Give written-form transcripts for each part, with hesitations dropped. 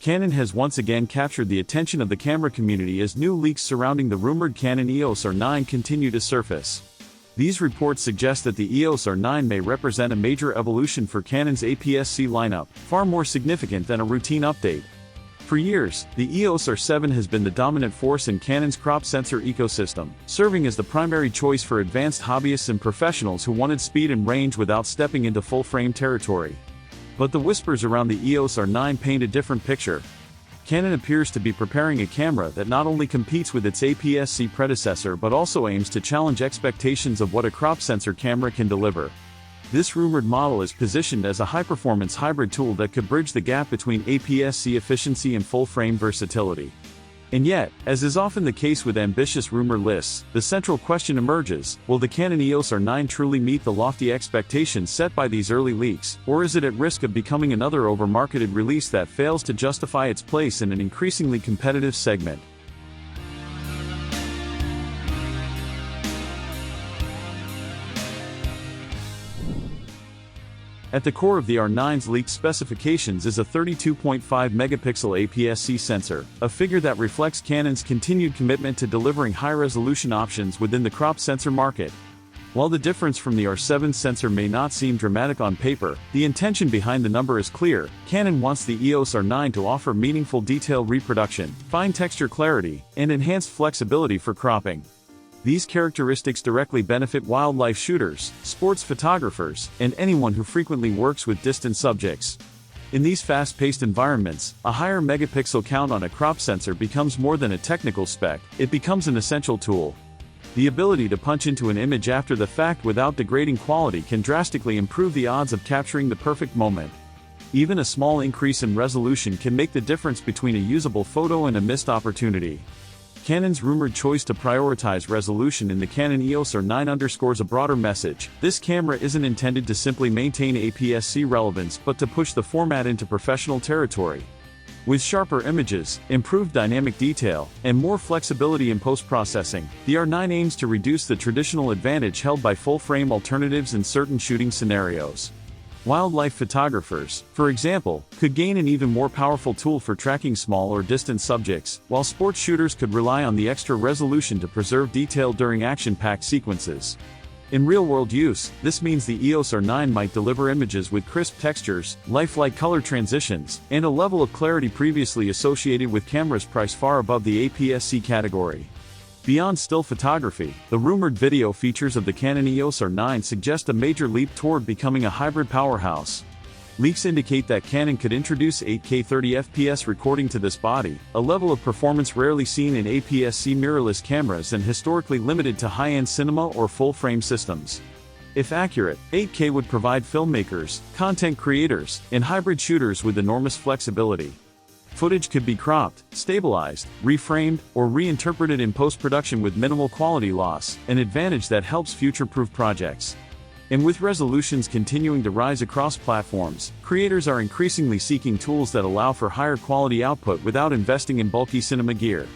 Canon has once again captured the attention of the camera community as new leaks surrounding the rumored Canon EOS R9 continue to surface. These reports suggest that the EOS R9 may represent a major evolution for Canon's APS-C lineup, far more significant than a routine update. For years, the EOS R7 has been the dominant force in Canon's crop sensor ecosystem, serving as the primary choice for advanced hobbyists and professionals who wanted speed and range without stepping into full-frame territory. But the whispers around the EOS R9 paint a different picture. Canon appears to be preparing a camera that not only competes with its APS-C predecessor but also aims to challenge expectations of what a crop sensor camera can deliver. This rumored model is positioned as a high-performance hybrid tool that could bridge the gap between APS-C efficiency and full-frame versatility. And yet, as is often the case with ambitious rumor lists, the central question emerges: will the Canon EOS R9 truly meet the lofty expectations set by these early leaks, or is it at risk of becoming another over-marketed release that fails to justify its place in an increasingly competitive segment? At the core of the R9's leaked specifications is a 32.5 megapixel APS-C sensor, a figure that reflects Canon's continued commitment to delivering high-resolution options within the crop sensor market. While the difference from the R7 sensor may not seem dramatic on paper, the intention behind the number is clear. Canon wants the EOS R9 to offer meaningful detail reproduction, fine texture clarity, and enhanced flexibility for cropping. These characteristics directly benefit wildlife shooters, sports photographers, and anyone who frequently works with distant subjects. In these fast-paced environments, a higher megapixel count on a crop sensor becomes more than a technical spec, it becomes an essential tool. The ability to punch into an image after the fact without degrading quality can drastically improve the odds of capturing the perfect moment. Even a small increase in resolution can make the difference between a usable photo and a missed opportunity. Canon's rumored choice to prioritize resolution in the Canon EOS R9 underscores a broader message. This camera isn't intended to simply maintain APS-C relevance but to push the format into professional territory. With sharper images, improved dynamic detail, and more flexibility in post-processing, the R9 aims to reduce the traditional advantage held by full-frame alternatives in certain shooting scenarios. Wildlife photographers, for example, could gain an even more powerful tool for tracking small or distant subjects, while sports shooters could rely on the extra resolution to preserve detail during action-packed sequences. In real-world use, this means the EOS R9 might deliver images with crisp textures, lifelike color transitions, and a level of clarity previously associated with cameras priced far above the APS-C category. Beyond still photography, the rumored video features of the Canon EOS R9 suggest a major leap toward becoming a hybrid powerhouse. Leaks indicate that Canon could introduce 8K 30fps recording to this body, a level of performance rarely seen in APS-C mirrorless cameras and historically limited to high-end cinema or full-frame systems. If accurate, 8K would provide filmmakers, content creators, and hybrid shooters with enormous flexibility. Footage could be cropped, stabilized, reframed, or reinterpreted in post-production with minimal quality loss, an advantage that helps future-proof projects. And with resolutions continuing to rise across platforms, creators are increasingly seeking tools that allow for higher quality output without investing in bulky cinema gear.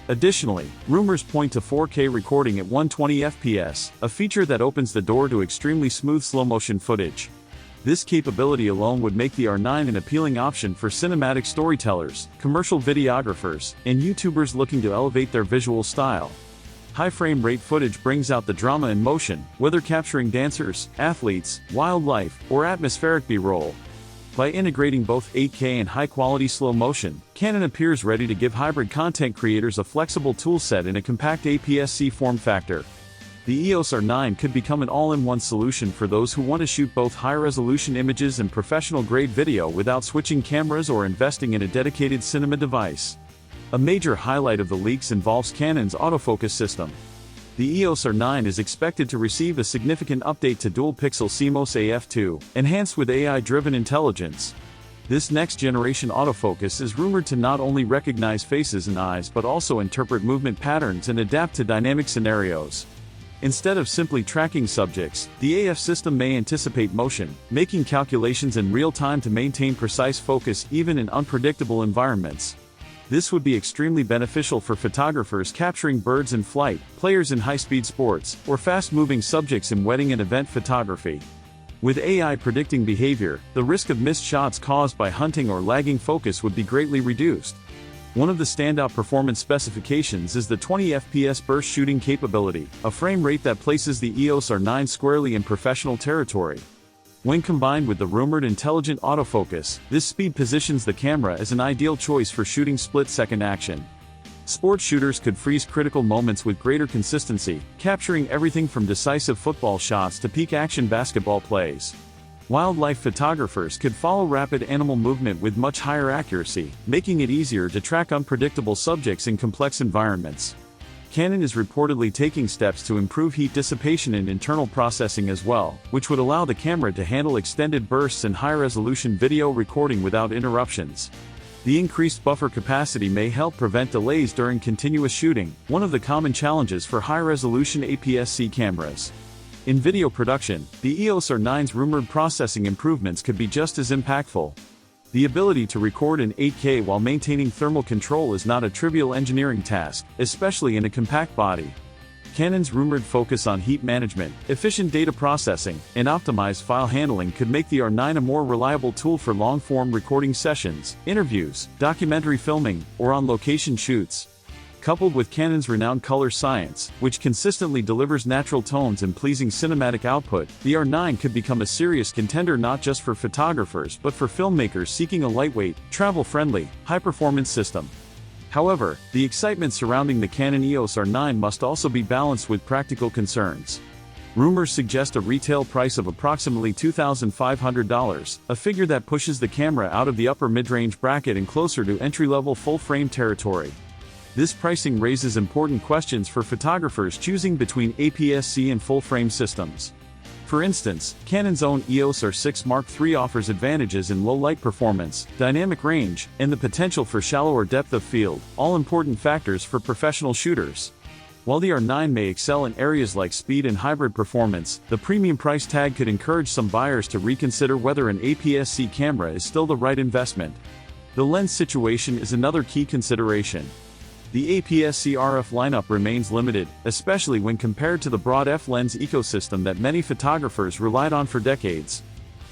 Additionally, rumors point to 4K recording at 120 fps, a feature that opens the door to extremely smooth slow-motion footage. This capability alone would make the R9 an appealing option for cinematic storytellers, commercial videographers, and YouTubers looking to elevate their visual style. High frame rate footage brings out the drama in motion, whether capturing dancers, athletes, wildlife, or atmospheric B-roll. By integrating both 8K and high-quality slow motion, Canon appears ready to give hybrid content creators a flexible toolset in a compact APS-C form factor. The EOS R9 could become an all-in-one solution for those who want to shoot both high-resolution images and professional-grade video without switching cameras or investing in a dedicated cinema device. A major highlight of the leaks involves Canon's autofocus system. The EOS R9 is expected to receive a significant update to dual-pixel CMOS AF2, enhanced with AI-driven intelligence. This next-generation autofocus is rumored to not only recognize faces and eyes but also interpret movement patterns and adapt to dynamic scenarios. Instead of simply tracking subjects, the AF system may anticipate motion, making calculations in real time to maintain precise focus even in unpredictable environments. This would be extremely beneficial for photographers capturing birds in flight, players in high-speed sports, or fast-moving subjects in wedding and event photography. With AI predicting behavior, the risk of missed shots caused by hunting or lagging focus would be greatly reduced. One of the standout performance specifications is the 20 FPS burst shooting capability, a frame rate that places the EOS R9 squarely in professional territory. When combined with the rumored intelligent autofocus, this speed positions the camera as an ideal choice for shooting split-second action. Sports shooters could freeze critical moments with greater consistency, capturing everything from decisive football shots to peak action basketball plays. Wildlife photographers could follow rapid animal movement with much higher accuracy, making it easier to track unpredictable subjects in complex environments. Canon is reportedly taking steps to improve heat dissipation and internal processing as well, which would allow the camera to handle extended bursts and high-resolution video recording without interruptions. The increased buffer capacity may help prevent delays during continuous shooting, one of the common challenges for high-resolution APS-C cameras. In video production, the EOS R9's rumored processing improvements could be just as impactful. The ability to record in 8K while maintaining thermal control is not a trivial engineering task, especially in a compact body. Canon's rumored focus on heat management, efficient data processing, and optimized file handling could make the R9 a more reliable tool for long-form recording sessions, interviews, documentary filming, or on-location shoots. Coupled with Canon's renowned color science, which consistently delivers natural tones and pleasing cinematic output, the R9 could become a serious contender not just for photographers but for filmmakers seeking a lightweight, travel-friendly, high-performance system. However, the excitement surrounding the Canon EOS R9 must also be balanced with practical concerns. Rumors suggest a retail price of approximately $2,500, a figure that pushes the camera out of the upper mid-range bracket and closer to entry-level full-frame territory. This pricing raises important questions for photographers choosing between APS-C and full-frame systems. For instance, Canon's own EOS R6 Mark III offers advantages in low light performance, dynamic range, and the potential for shallower depth of field, all important factors for professional shooters. While the R9 may excel in areas like speed and hybrid performance, the premium price tag could encourage some buyers to reconsider whether an APS-C camera is still the right investment. The lens situation is another key consideration. The APS-C RF lineup remains limited, especially when compared to the broad F-lens ecosystem that many photographers relied on for decades.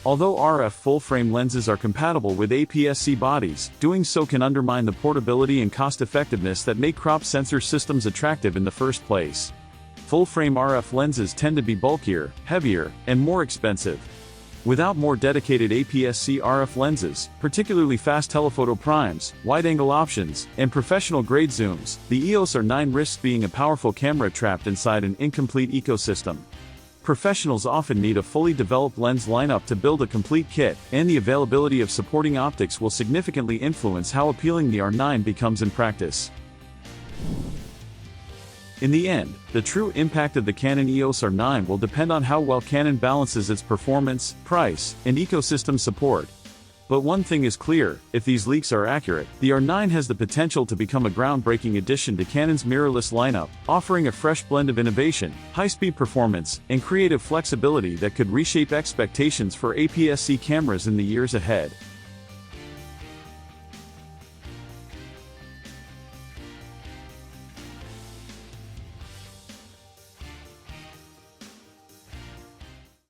Although RF full-frame lenses are compatible with APS-C bodies, doing so can undermine the portability and cost-effectiveness that make crop sensor systems attractive in the first place. Full-frame RF lenses tend to be bulkier, heavier, and more expensive. Without more dedicated APS-C RF lenses, particularly fast telephoto primes, wide-angle options, and professional-grade zooms, the EOS R9 risks being a powerful camera trapped inside an incomplete ecosystem. Professionals often need a fully developed lens lineup to build a complete kit, and the availability of supporting optics will significantly influence how appealing the R9 becomes in practice. In the end, the true impact of the Canon EOS R9 will depend on how well Canon balances its performance, price, and ecosystem support. But one thing is clear, if these leaks are accurate, the R9 has the potential to become a groundbreaking addition to Canon's mirrorless lineup, offering a fresh blend of innovation, high-speed performance, and creative flexibility that could reshape expectations for APS-C cameras in the years ahead.